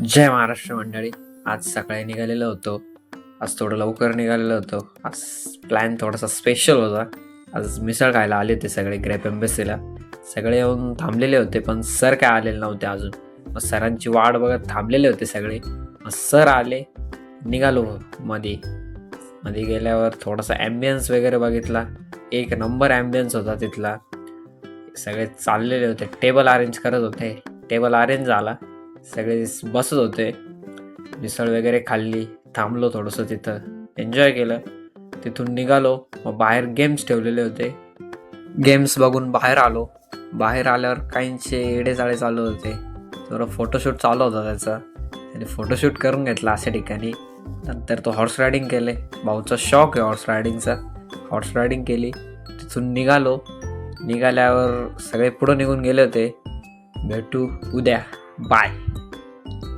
जय महाराष्ट्र मंडळी. आज सकाळी निघालेलो होतो. आज थोडं लवकर निघालेलो होतो. आज प्लॅन थोडासा स्पेशल होता. आज मिसळ खायला आले होते सगळे ग्रेप एम्बेसीला. सगळे येऊन थांबलेले होते, पण सर काय आलेले नव्हते अजून. मग सरांची वाट बघत थांबलेले होते सगळे. मग सर आले, निघालो. मध्ये मध्ये गेल्यावर थोडासा ॲम्बियन्स वगैरे बघितला. एक नंबर ॲम्बियन्स होता तिथला. सगळे चाललेले होते, टेबल अरेंज करत होते. टेबल अरेंज झाला, सगळे बसत होते. मिसळ वगैरे खाल्ली, थांबलो थोडंसं तिथं, एन्जॉय केलं. तिथून निघालो. मग बाहेर गेम्स ठेवलेले होते. गेम्स बघून बाहेर आलो. बाहेर आल्यावर काहींचे येडेचाळे चालू होते. थोडं फोटोशूट चालू होता त्याचा, आणि फोटोशूट करून घेतला अशा ठिकाणी. नंतर तो हॉर्स रायडिंग केले. भाऊचा शॉक आहे हॉर्स रायडिंगचा. हॉर्स रायडिंग केली. तिथून निघालो. निघाल्यावर सगळे पुढं निघून गेले होते. भेटू उद्या. बाय.